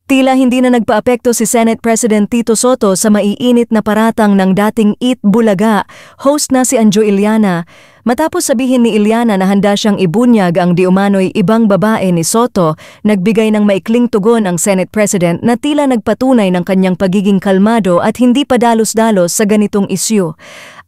Tila hindi na nagpaapekto si Senate President Tito Soto sa maiinit na paratang ng dating Eat Bulaga, host na si Anjo Iliana. Matapos sabihin ni Iliana na handa siyang ibunyag ang di umano'y ibang babae ni Soto, nagbigay ng maikling tugon ang Senate President na tila nagpatunay ng kanyang pagiging kalmado at hindi padalos-dalos sa ganitong isyu.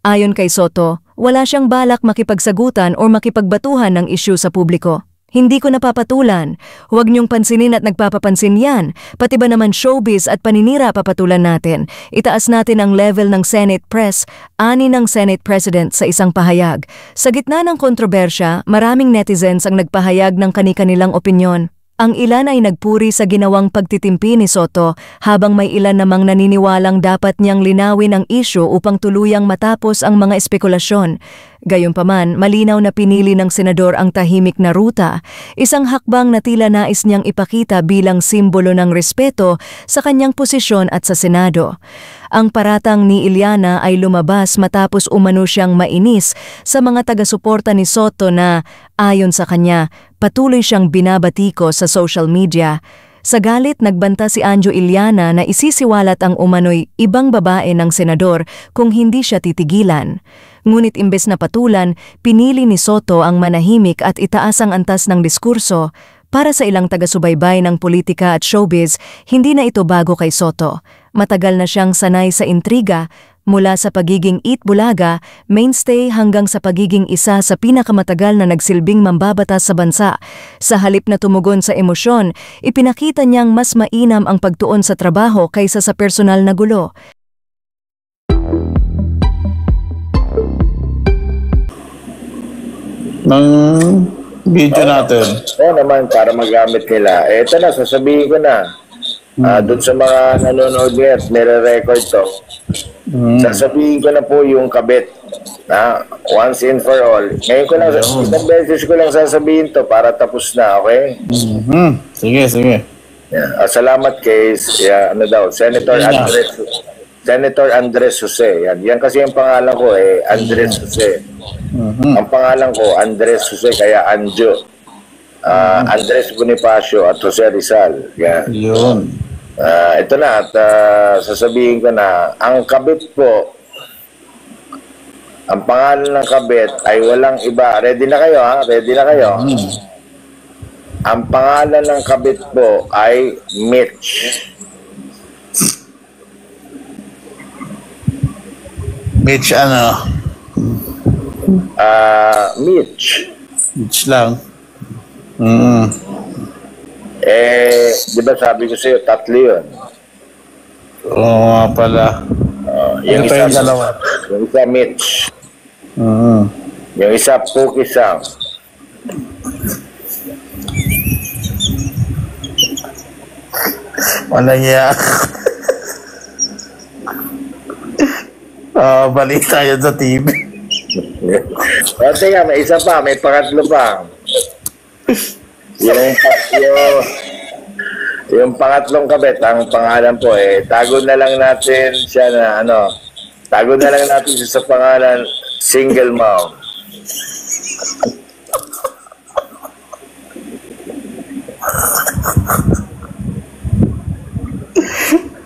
Ayon kay Soto, wala siyang balak makipagsagutan o makipagbatuhan ng isyu sa publiko. Hindi ko napapatulan. Huwag niyong pansinin at nagpapapansin yan. Pati ba naman showbiz at paninira papatulan natin. Itaas natin ang level ng Senate Press, ani ng Senate President sa isang pahayag. Sa gitna ng kontrobersya, maraming netizens ang nagpahayag ng kani-kanilang opinyon. Ang ilan ay nagpuri sa ginawang pagtitimpi ni Soto, habang may ilan namang naniniwalang dapat niyang linawin ang isyu upang tuluyang matapos ang mga espekulasyon. Gayunpaman, malinaw na pinili ng senador ang tahimik na ruta, isang hakbang na tila nais niyang ipakita bilang simbolo ng respeto sa kanyang posisyon at sa Senado. Ang paratang ni Iliana ay lumabas matapos umano siyang mainis sa mga taga-suporta ni Soto na, ayon sa kanya, patuloy siyang binabatiko sa social media. Sa galit, nagbanta si Anjo Iliana na isisiwalat ang umano'y ibang babae ng senador kung hindi siya titigilan. Ngunit imbes na patulan, pinili ni Soto ang manahimik at itaas ang antas ng diskurso. Para sa ilang taga-subaybay ng politika at showbiz, hindi na ito bago kay Soto. Matagal na siyang sanay sa intriga, mula sa pagiging Eat Bulaga, mainstay hanggang sa pagiging isa sa pinakamatagal na nagsilbing mambabatas sa bansa. Sa halip na tumugon sa emosyon, ipinakita niyang mas mainam ang pagtuon sa trabaho kaysa sa personal na gulo. Ng video natin. Oo naman, para magamit nila. Ito na, sasabihin ko na. Doon sa mga nanonood niya at nire-record to, sasabihin ko na po yung kabit. Once and for all. Ngayon ko lang, isang beses ko lang sasabihin to para tapos na, okay? Sige, sige. Yeah. Salamat kay Senator Andres Jose. Yan kasi yung pangalan ko Andres Jose. Ang pangalan ko Andres Jose, kaya Anjo. Andres Bonifacio at Jose Rizal. Yan. Yun. Ito na at sasabihin ko na ang kabit po, ang pangalan ng kabit ay walang iba. Ready na kayo, ha? Ready na kayo? Ang pangalan ng kabit po ay Mitch. Mitch ano? Mitch. Mitch lang. Di ba sabi ko sa'yo, tatlo yun? Oo nga pala. Yung pa yung dalawa? Yung isa Mitch. Yung isa Pukisang. Walang yak. Balita yun sa TV. Teka, may isa pa, may pangatlo pa. Yung pangatlong kabit, ang pangalan po tago na lang natin siya na tago na lang natin siya sa pangalan Single Mom.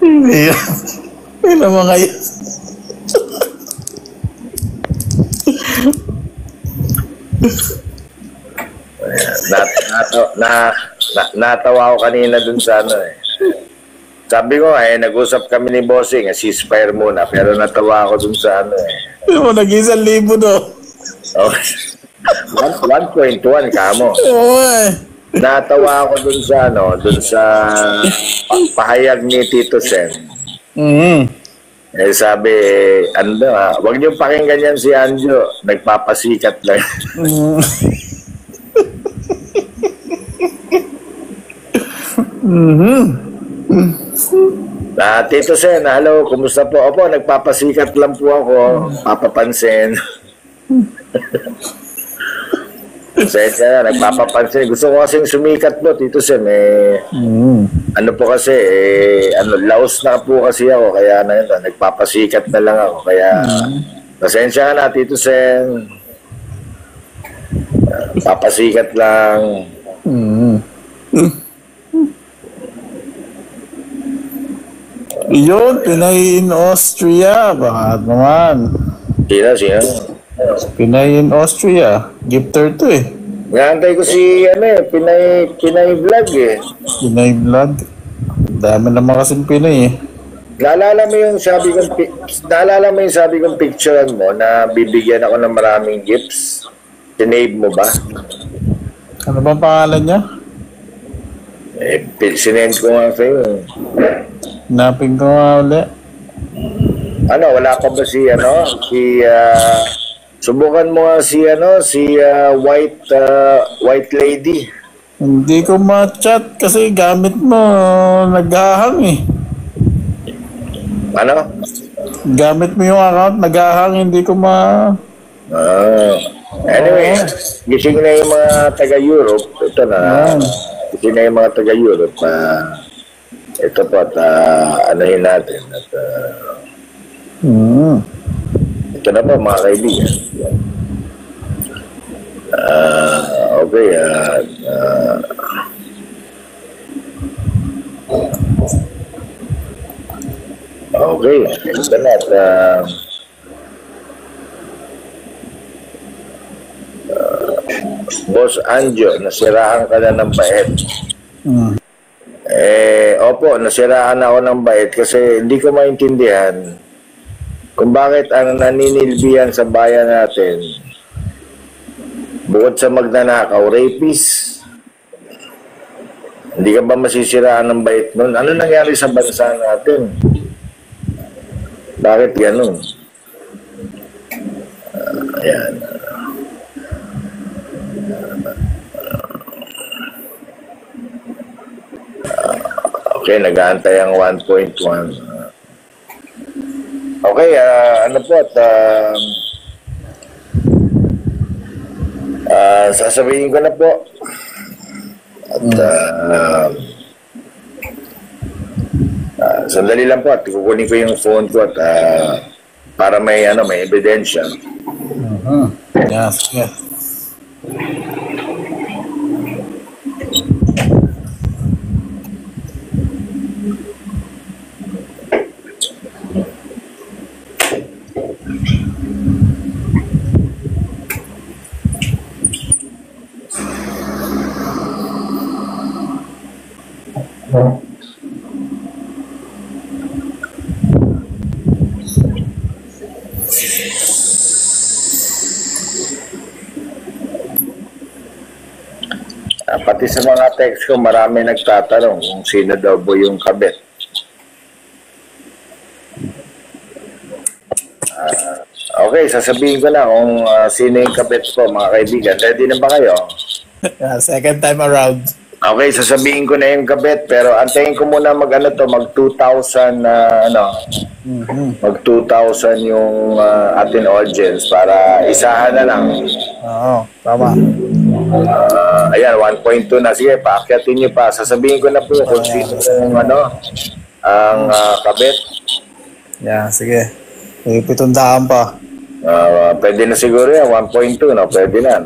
May naman kayo. Natawa ko kanina dun sa Sabi ko nag-usap kami ni Bossing, ceasefire muna, pero natawa ako dun sa nag-1,000 do. Okay. 1.1 kamo. Oo Natawa ako dun sa pahayag ni Tito Sen. Sabi, wag niyo pakinggan yan si Anjo, nagpapasikat lang. Tito Sen, hello, kumusta po? Opo, nagpapasikat lang po ako, papapansin. Nagpapapansin. Gusto ko kasing sumikat po, Tito Sen. Ano po kasi, laos na po kasi ako, kaya nagpapasikat na lang ako. Kaya, pasensya ka na, Tito Sen. Papasikat lang. Yun, Pinay in Austria. Bakit naman? Sino? Pinay in Austria. Gifter to eh. Ngaantay ko si, Pinay Vlog eh. Pinay vlog. Dami naman kasing Pinay eh. Naalala mo yung sabi kong picturean mo na bibigyan ako ng maraming gifts? Sinave mo ba? Ano bang pangalan niya? Sinend ko nga sa'yo. Hanapin ko nga ulit. Wala pa ba subukan mo nga white lady. Hindi ko ma-chat kasi gamit mo naghahang eh. Gamit mo yung account, naghahang, hindi ko Anyway, gising na yung mga taga-Europe. Ito na. Gising na yung mga taga-Europe. Ito po at anahin natin. At, ito na po mga kaibigan. Okay. Okay. Ito na at Boss Anjo, nasiraan ka na ng bait. Opo, nasiraan ako ng bait kasi hindi ko maintindihan kung bakit ang naninilbihan sa bayan natin bukod sa magnanakaw, rapist. Hindi ka ba masisiraan ng bait nun? Ano nangyari sa bansa natin? Bakit ganun? Ayan. Okay, nag-aantay ang 1.1. Okay, ano po at sasabihin ko na po. At sandali lang po at kukunin ko yung phone ko at para may ebidensya. Yes, yes. Pati sa mga text ko, marami nagtatanong kung sino daw po yung kabit. Okay, sasabihin ko na kung sino yung kabit ko, mga kaibigan. Ready na ba kayo? Second time around. Okay, sasabihin ko na yung kabit, pero antayin ko muna mag 2,000 mag 2,000 yung ating audience para isahan na lang. Oo, tama. Ayan, 1.2 na. Sige, paakyatin niyo pa. Sasabihin ko na po kung sino yung ang kabit. Yeah, sige. May 700 pa. Pwede na siguro yan, 1.2, no? Pwede na.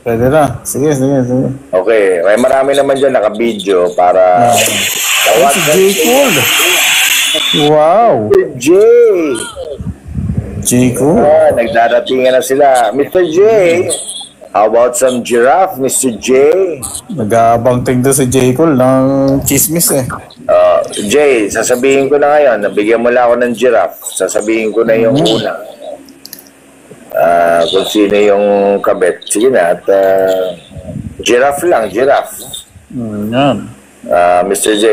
Pwede na. Sige. Okay, may marami naman dyan naka-video para... Si J. Cool. Wow. Mr. J. Cool. Nagdadatingan na sila. Mr. J, how about some giraffe, Mr. J? Nag-aabang tingdo si J. Cool ng chismis eh. Jay, sasabihin ko na ngayon, nabigyan mo lang ako ng giraffe. Sasabihin ko na yung una. Kung sino yung kabit. Sige na, at giraffe lang, giraffe. Yan. Mr. J,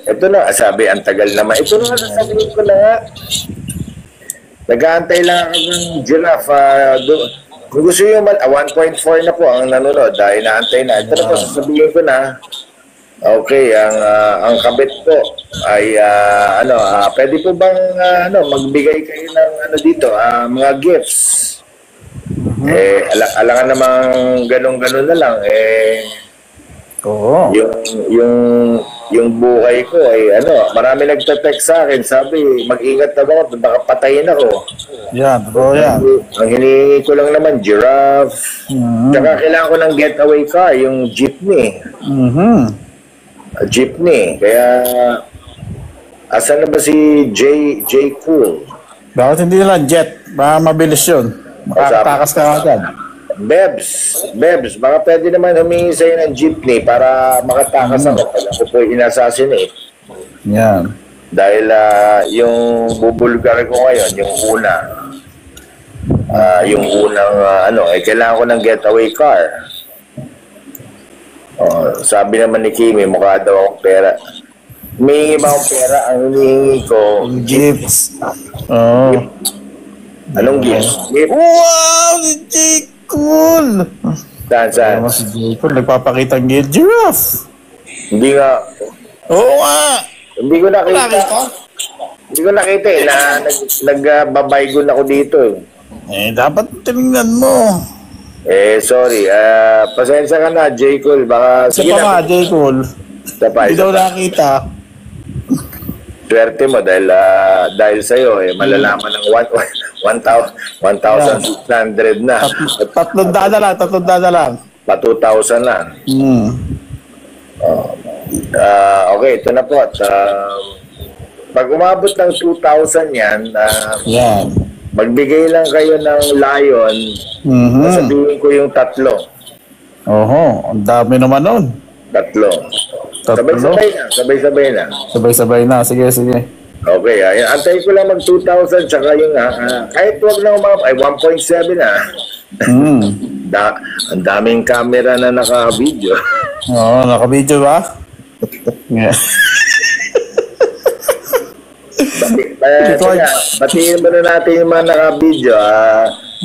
ito na, sabi, ang tagal naman. Ito na, sasabihin ko na nga. Nag-aantay lang ako ng giraffe. Kung gusto nyo 1.4 na po ang nanonood dahil naantay na. Ito na po, sasabihin ko na. Okay, ang kabit po ay pwede po bang magbigay kayo ng dito, mga gifts. Alangan namang ganun-ganun na lang Oo. yung buhay ko ay marami nagte-text sa akin, sabi mag-ingat na ako, baka patayin ako. Yan, totoo yan. Ang hinihingi ko lang naman giraffe. Tsaka kailangan ko ng getaway car, yung jeepney. Jeepney. Kaya Asan na ba si J. Cool? Bakit hindi lang jet? Baka mabilis yun. Makatakas ka agad. Bebs, baka pwede naman humingi sa'yo ng jeepney para makatakas ako pag ako po inassassinate. Yan. Dahil yung bubulgar ko ngayon, yung unang kailangan ko ng getaway car. Sabi naman ni Kimi, mukha daw akong pera. Humingi ba akong pera? Ang hinihingi ko, Jeeps. Oh. Anong gift? Wow! Si J. Cool! Saan? Si J. Cool, nagpapakita ng giraffe. Hindi nga. Oo nga! Hindi ko nakita. Hindi ko nakita eh. Nagbabaygon ako dito eh. Dapat tinignan mo. Sorry. Pasensya ka na, J. Cool. Baka, Isa pa nga, J. Cool. Hindi daw nakita. Swerte mo dahil sa'yo malalaman ng 1,600 na. 300 na lang. Pa 2,000 na. Okay, ito na po. Pag umabot ng 2,000 yan, Yan. magbigay lang kayo ng lion. Sabihin ko yung 3. Oho, ang dami naman nun. 3. 3? Sabay-sabay na. Sabay-sabay na. Sige. Okay, antayin ko lang mag 2,000 tsaka yung kahit wag na 1.7 na. Ang daming camera na naka-video. Oo, naka-video ba? Batiin mo na natin yung mga naka-video.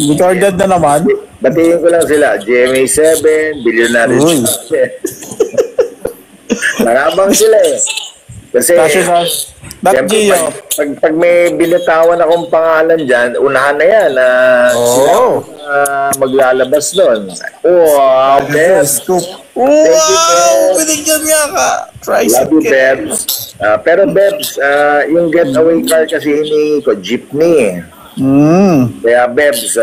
Recorded na naman. Batiin ko lang sila. GMA7, Billionaires. Nakabang sila eh. Kasi, siyempre, pag may binitawan akong pangalan dyan, unahan na yan. Sila maglalabas doon. Wow, Bebs. Wow! Binigyan nga ka. Love you, Bebs. Pero Bebs, yung getaway car kasi hinihingi ko, jeepney. Kaya Bebs,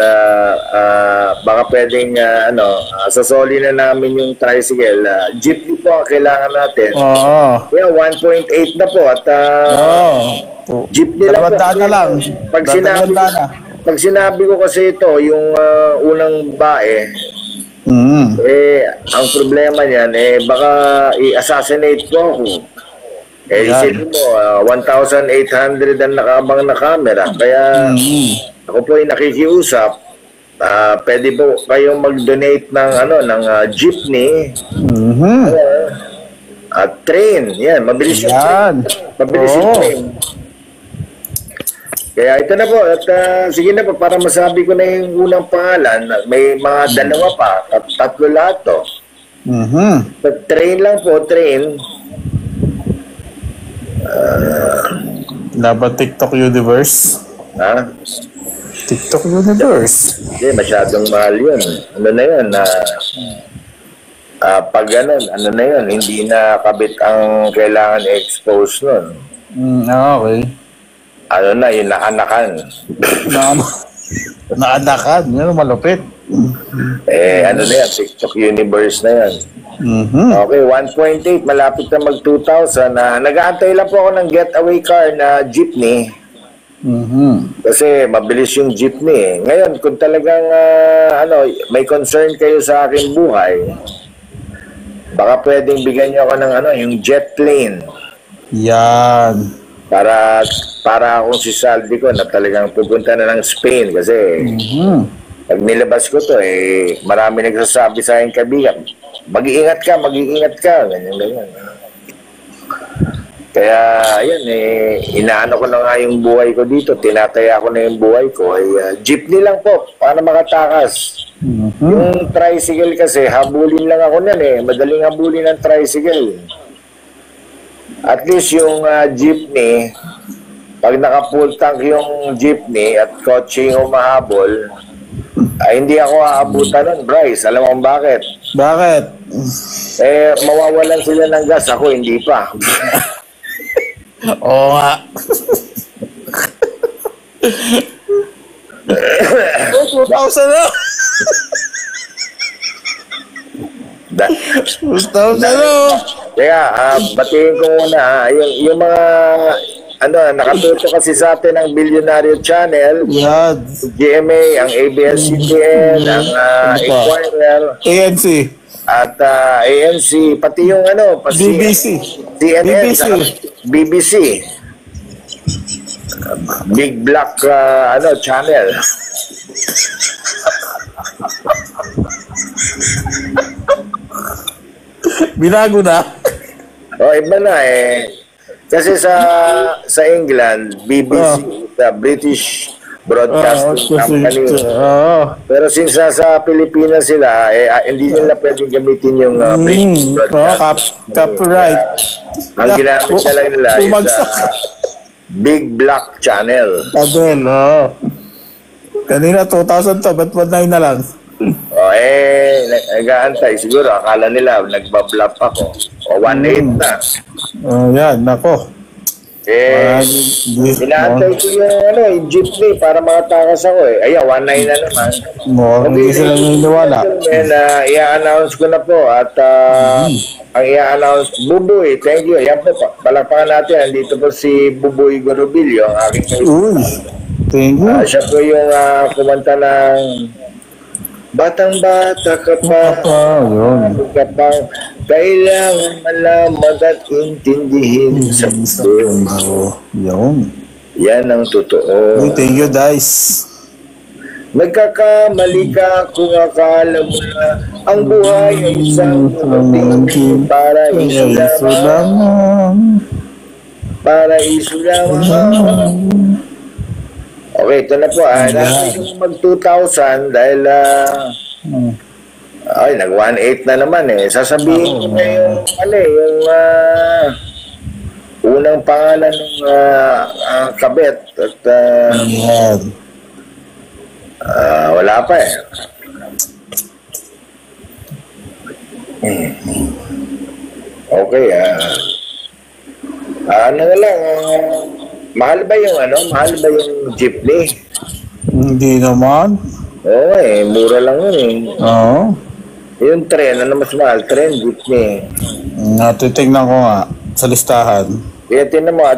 baka pwedeng sasoli na namin yung tricycle. Jeepney po ang kailangan natin. Kaya 1.8 na po at jeepney lang po. Na lang. Pag sinabi ko kasi ito, yung unang bae, ang problema niyan, baka i-assassinate ko ako. Isipin mo, 1,800 ang nakabang na camera. Kaya ako po ay nakikiusap. Pwede po kayong mag-donate ng jeepney at train. Yan, mabilis yung train. Mabilis yung train. Kaya ito na po. At sige na po, para masabi ko na yung unang pangalan, may mga dalawa pa. 3 lahat to. Train lang po, train. Dapat TikTok Universe. TikTok Universe. Hindi, masyadong mahal yun. Ano na yun? Pag ganun, ano na yun? Hindi na kabit ang kailangan i-expose nun. Okay. Ano na, yung naanakan. Naanakan? Yan, malupit. Ano na yan? TikTok Universe na yan. Okay, 1.8, malapit na mag 2,000. Nag-aantay lang po ako ng getaway car na jeepney. Kasi mabilis yung jeepney. Ngayon, kung talagang may concern kayo sa aking buhay, baka pwedeng bigyan niyo ako ng yung jet plane. Yan. Para akong si Saldi ko na talagang pupunta na ng Spain kasi pag nilabas ko to, marami nagsasabi sa akin kaibigan, mag-iingat ka, ganyan. Kaya, ayan, inaano ko na nga yung buhay ko dito, tinataya ko na yung buhay ko, jeepney lang po, para makatakas. Yung tricycle kasi, habulin lang ako nan madaling habulin ng tricycle. At least yung jeepney, pag naka-full tank yung jeepney at kotse yung humahabol, hindi ako aabutan nun, Bryce. Alam mo bakit? Bakit? Mawawalan sila ng gas. Ako, hindi pa. Oo nga. 2,000 na! 2,000 na! Kaya, batiin ko muna, yung mga nakatuto kasi sa atin ang Bilyonaryo Channel, Yan. GMA, ang ABS-CBN, ang Ano pa? Inquirer, ANC. at ANC, pati yung BBC. CNN, BBC. saka BBC. Big Black channel. Binago na. Iba na eh. Kasi sa England, BBC, the British Broadcasting Company. Pero since sa Pilipinas sila, hindi nila pwedeng gamitin yung British Broadcasting. Copyright. Ang ginamit na lang nila is Big Black Channel. Adel, kanina 2,000 to, ba't 1,900 na lang? Nag-aantay. Siguro, akala nila, nagbablap ako. O 1.8 na. Yan, nako. Inaantay ko yung jeepney para makatakas ako eh. Ayan, 1.9 na naman. Hindi sila naniniwala. I-announce ko na po at ang i-announce, Buboy, thank you. Yan po, palakpakan natin. Andito po si Buboy Gorobillo, ang aking Uy, thank you. siya po yung kumanta ng Batang-bata ka pa, ka pa, kailangan malaman at intindihin sa mundo. Yun. Yan ang totoo. Uy, thank you, guys. Nagkakamali ka kung akala mo na ang buhay ay isang para iso lamang. Para iso lamang. Okay, ito na po. Yung mag 2,000 dahil nag 1.8 na naman eh. Sasabihin ko na yung unang pangalan ng kabet at wala pa eh. Okay, ano na lang, mahal ba yung jeepney? Hindi naman. Oo mura lang yun eh. Oo. Yung tren, mas mahal? Tren, jeepney. Natitignan ko nga sa listahan. Kaya tinan mo nga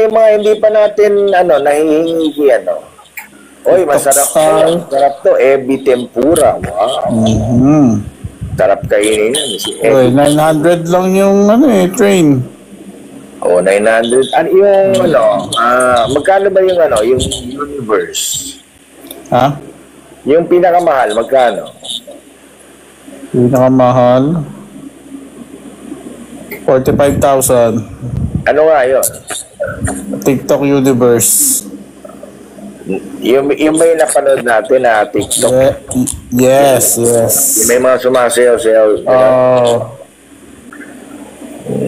yung mga hindi pa natin, nahihingi, Oy, masarap to. Masarap to. Ebi tempura. Wow. Sarap kainin yan. Oy, 900 lang yung train. 900. Magkano ba yung Universe? Ha? Yung pinakamahal, magkano? Pinakamahal? 45,000. Ano nga yun? TikTok Universe. Yung may napanood natin na TikTok. Yes. Yung may mga sumasayaw-sayaw.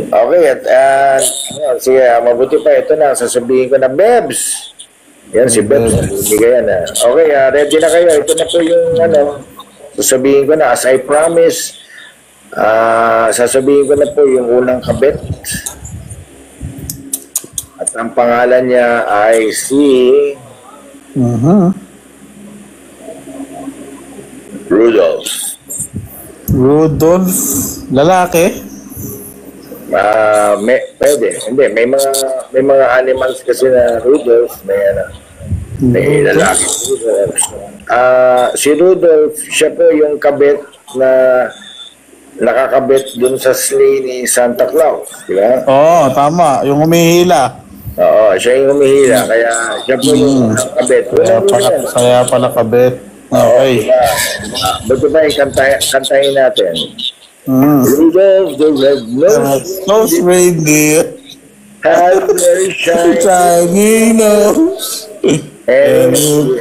Okay, at sige, mabuti pa ito na, sasabihin ko na, Bebs! Yan, si Bebs, bigay yan. Okay, ready na kayo. Ito na po yung, sasabihin ko na, as I promise, sasabihin ko na po yung unang kabit. At ang pangalan niya ay si Rudolph. Rudolph? Lalaki? Pwede. Hindi, may mga animals kasi na Rudolph, may lalaki. Si Rudolph, siya po yung kabit na nakakabit dun sa sleigh ni Santa Claus, di ba? Oo, tama. Yung humihila. Oo, siya yung humihila, kaya siya po yung kabit. Kaya pala kabit. Okay. Ba't ba kantahin natin? Rudolph the Red-Nosed Reindeer has very shiny nose, and if you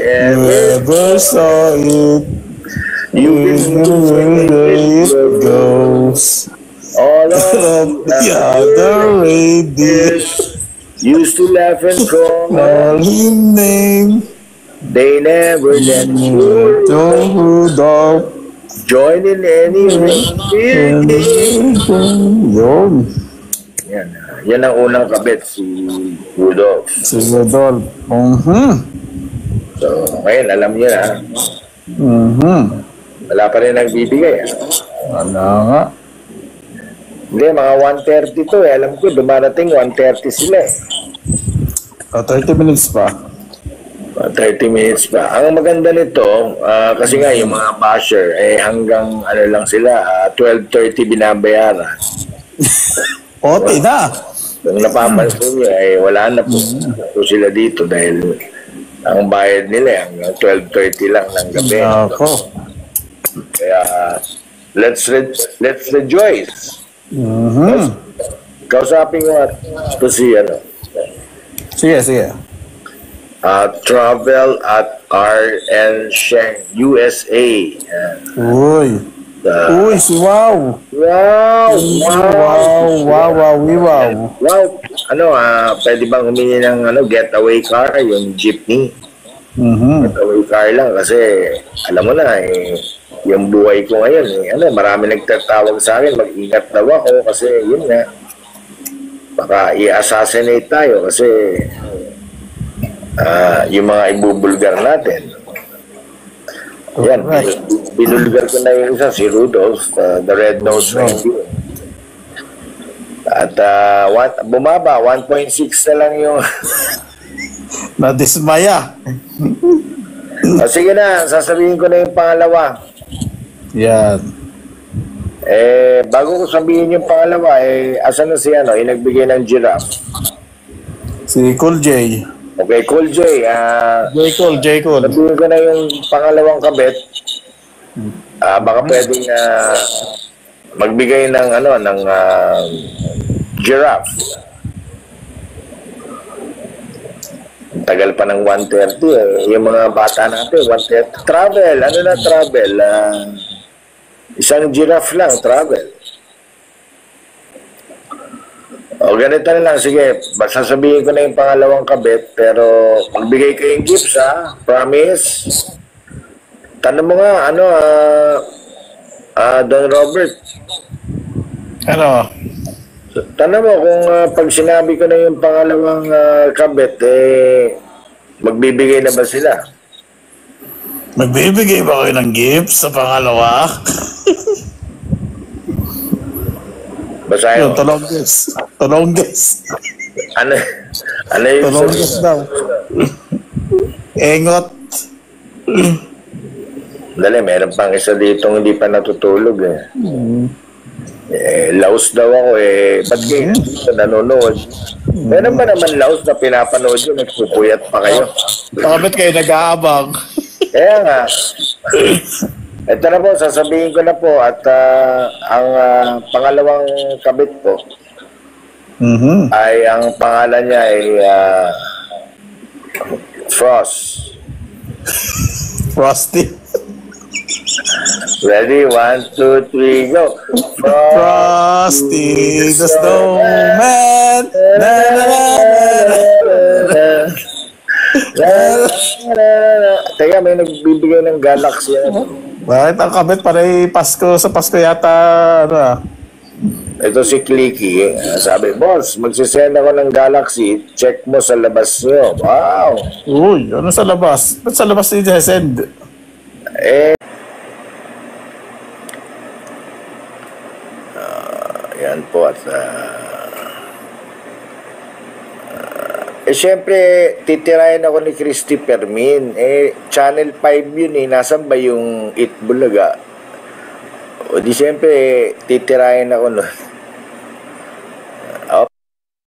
ever saw it, you can it goes. All of the other reindeers used to laugh and call him name. They never let Rudolph join in any reindeer game. Yun. Yan ang unang kabit, si Rudolph. Si Rudolph. So, ngayon, alam niyo na. Wala pa rin nagbibigay. Wala nga. Hindi, mga 130 to. Alam ko, dumarating 130 sila. 30 minutes pa. 30 minutes pa. Ang maganda nito, kasi nga yung mga basher, hanggang ano lang sila, 12:30 binabayaran. Ote na. Kung napapansin nyo, wala na po sila dito dahil ang bayad nila hanggang 12:30 lang ng gabi. Ako. Kaya, let's rejoice. Kausapin ko ito si Sige. Travel at RN Sheng USA. Uy, si Wow. Wow! Pwede bang humingi ng getaway car, yung jeepney? Getaway car lang kasi alam mo na yung buhay ko ngayon marami nagtatawag sa akin, mag-ingat daw ako kasi yun nga, baka i-assassinate tayo kasi yung mga ibubulgar natin. Yan, binulgar ko na yung isa, si Rudolph, the red-nosed reindeer. At bumaba, 1.6 na lang yung... Nadismaya. Sige na, sasabihin ko na yung pangalawa. Yan. Bago ko sabihin yung pangalawa, asan na si yung nagbigay ng giraffe? Si Cool J. Okay, Cool J. J. Cool. Sabihin ko na yung pangalawang kabit. Baka pwedeng magbigay ng ng giraffe. Tagal pa ng 1:30 Yung mga bata natin, 1:30. Travel. Ano na travel? Isang giraffe lang, travel. O ganito na lang, sige, sasabihin ko na yung pangalawang kabit, pero magbigay kayong gifts, promise. Tanong mo nga, Don Robert. Ano? Tanong mo kung pag sinabi ko na yung pangalawang kabit, magbibigay na ba sila? Magbibigay ba kayo ng gifts sa pangalawa? Basahin mo. Tulongges. Ano yung Tulongges daw. Engot. Dali, meron pang isa dito hindi pa natutulog laos daw ako ba't kayo nanonood? Meron ba naman laos na pinapanood yun, nagpupuyat pa kayo? Bakit kayo nag-aabang? Kaya nga. Ito na po, sasabihin ko na po at ang pangalawang kabit po ay ang pangalan niya ay Frost. Frosty. Ready? 1, 2, 3, go! Frosty the Snowman. Na, na, na, na. Teka, may nagbibigay ng galaxy. Bakit ang kabit parang Pasko sa Pasko yata? Ito si Clicky. Sabi, boss, magsisend ako ng galaxy. Check mo sa labas nyo. Wow! Uy, ano sa labas? Ba't sa labas niya send? Yan po at syempre titirahin ako ni Christy Permin Channel 5 yun nasan ba yung Itbulaga o di syempre titirahin ako nun